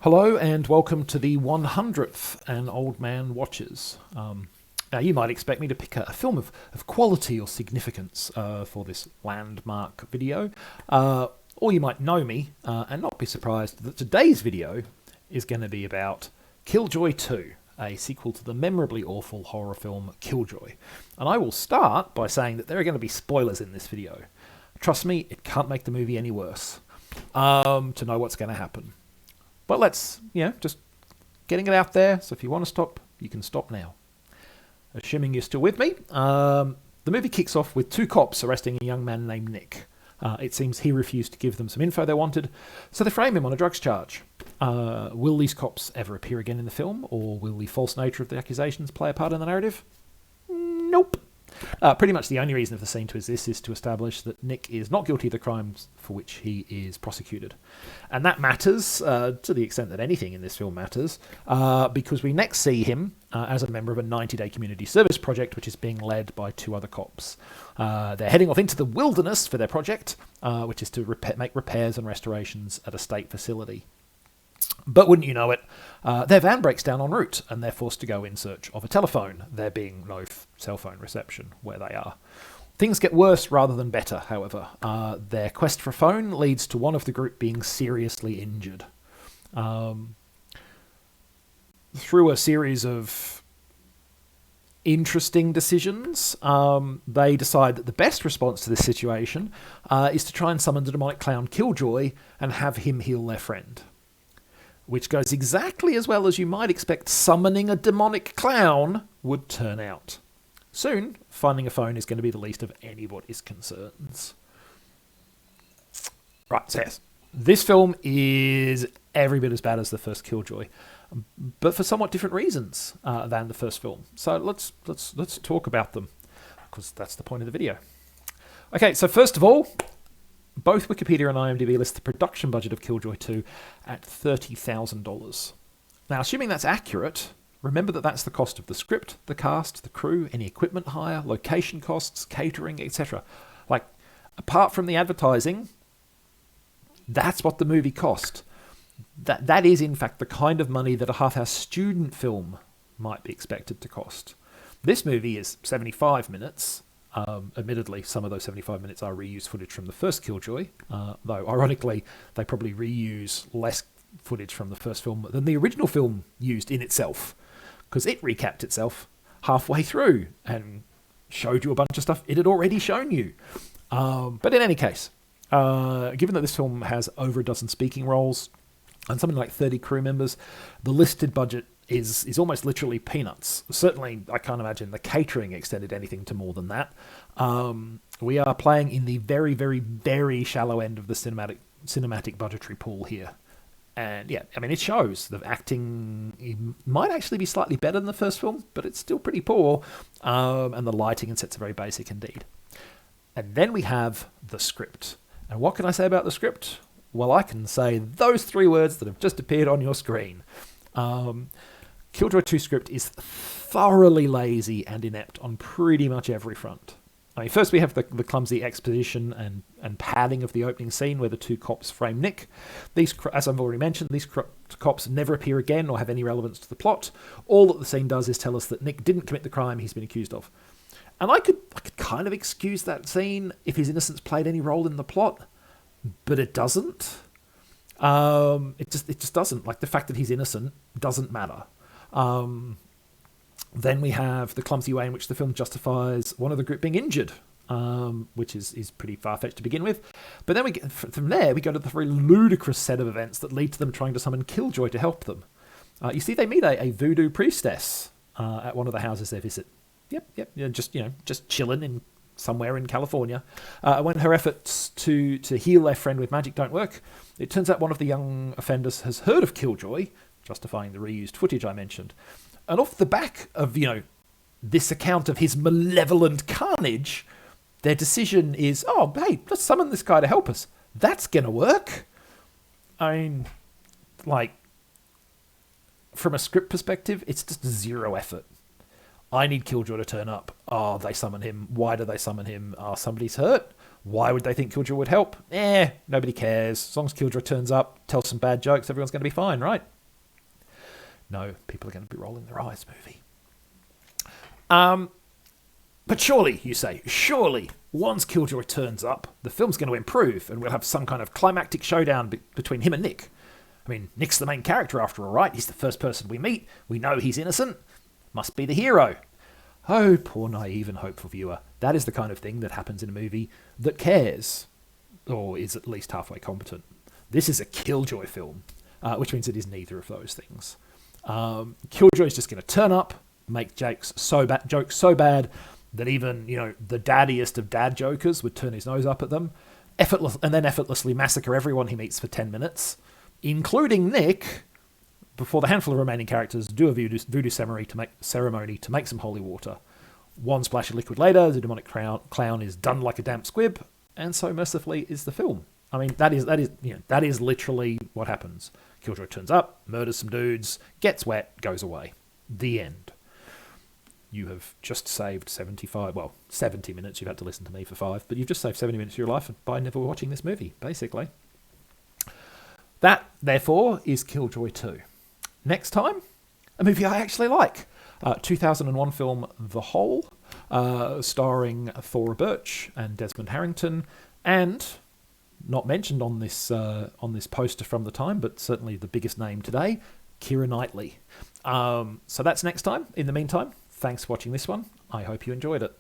Hello and welcome to the 100th An Old Man Watches. Now, you might expect me to pick a film of quality or significance for this landmark video, or you might know me and not be surprised that today's video is going to be about Killjoy 2, a sequel to the memorably awful horror film Killjoy. And I will start by saying that there are going to be spoilers in this video. Trust me, it can't make the movie any worse to know what's going to happen. But let's, just getting it out there. So if you want to stop, you can stop now. Assuming you're still with me, the movie kicks off with two cops arresting a young man named Nick. It seems he refused to give them some info they wanted, so they frame him on a drugs charge. Will these cops ever appear again in the film, or will the false nature of the accusations play a part in the narrative? Nope. Pretty much the only reason for the scene to exist is to establish that Nick is not guilty of the crimes for which he is prosecuted. And that matters, to the extent that anything in this film matters, because we next see him as a member of a 90-day community service project which is being led by two other cops. They're heading off into the wilderness for their project, which is to make repairs and restorations at a state facility. But wouldn't you know it, their van breaks down en route and they're forced to go in search of a telephone, there being no cell phone reception where they are. Things get worse rather than better, however. Their quest for a phone leads to one of the group being seriously injured. Through a series of interesting decisions, they decide that the best response to this situation is to try and summon the demonic clown Killjoy and have him heal their friend. Which goes exactly as well as you might expect summoning a demonic clown would turn out. Soon, finding a phone is going to be the least of anybody's concerns. Right, so yes, this film is every bit as bad as the first Killjoy, but for somewhat different reasons than the first film. So let's talk about them, because that's the point of the video. Okay, so first of all, both Wikipedia and IMDb list the production budget of Killjoy 2 at $30,000. Now, assuming that's accurate, remember that that's the cost of the script, the cast, the crew, any equipment hire, location costs, catering, etc. Like, apart from the advertising, that's what the movie cost. That is, in fact, the kind of money that a half-hour student film might be expected to cost. This movie is 75 minutes. Admittedly, some of those 75 minutes are reused footage from the first Killjoy, though ironically they probably reuse less footage from the first film than the original film used in itself, because it recapped itself halfway through and showed you a bunch of stuff it had already shown you. But in any case, given that this film has over a dozen speaking roles and something like 30 crew members, the listed budget is almost literally peanuts. Certainly, I can't imagine the catering extended anything to more than that. We are playing in the very, very, very shallow end of the cinematic budgetary pool here. And yeah, I mean, it shows. The acting might actually be slightly better than the first film, but it's still pretty poor. And the lighting and sets are very basic indeed. And then we have the script. And what can I say about the script? Well, I can say those three words that have just appeared on your screen. Killjoy 2 script is thoroughly lazy and inept on pretty much every front. I mean, first we have the clumsy exposition and padding of the opening scene where the two cops frame Nick. These, as I've already mentioned, these cops never appear again or have any relevance to the plot. All that the scene does is tell us that Nick didn't commit the crime he's been accused of. And I could kind of excuse that scene if his innocence played any role in the plot, but it doesn't. It just doesn't. Like, the fact that he's innocent doesn't matter. Then we have the clumsy way in which the film justifies one of the group being injured, which is pretty far-fetched to begin with. But then from there, we go to the very ludicrous set of events that lead to them trying to summon Killjoy to help them. You see, they meet a voodoo priestess at one of the houses they visit. Yep, just chilling in somewhere in California. When her efforts to heal their friend with magic don't work, it turns out one of the young offenders has heard of Killjoy, justifying the reused footage I mentioned. And off the back of, this account of his malevolent carnage, their decision is, oh, hey, let's summon this guy to help us. That's going to work. I mean, like, from a script perspective, it's just zero effort. I need Killjoy to turn up. Oh, they summon him. Why do they summon him? Oh, somebody's hurt. Why would they think Killjoy would help? Nobody cares. As long as Killjoy turns up, tells some bad jokes, everyone's going to be fine, right? No, people are going to be rolling their eyes, movie. But surely, you say, surely, once Killjoy turns up, the film's going to improve and we'll have some kind of climactic showdown between him and Nick. I mean, Nick's the main character after all, right? He's the first person we meet. We know he's innocent. Must be the hero. Oh, poor naive and hopeful viewer. That is the kind of thing that happens in a movie that cares, or is at least halfway competent. This is a Killjoy film, which means it is neither of those things. Killjoy is just going to turn up, make jokes so bad that even, the daddiest of dad jokers would turn his nose up at them, and then effortlessly massacre everyone he meets for 10 minutes, including Nick, before the handful of remaining characters do a voodoo ceremony to make some holy water. One splash of liquid later, the demonic clown is done like a damp squib, and so mercifully is the film. I mean, that is literally what happens. Killjoy turns up, murders some dudes, gets wet, goes away. The end. You have just saved 70 minutes. You've had to listen to me for 5, but you've just saved 70 minutes of your life by never watching this movie, basically. That, therefore, is Killjoy 2. Next time, a movie I actually like. 2001 film The Hole, starring Thora Birch and Desmond Harrington, and not mentioned on this poster from the time, but certainly the biggest name today, Keira Knightley. So that's next time. In the meantime, thanks for watching this one. I hope you enjoyed it.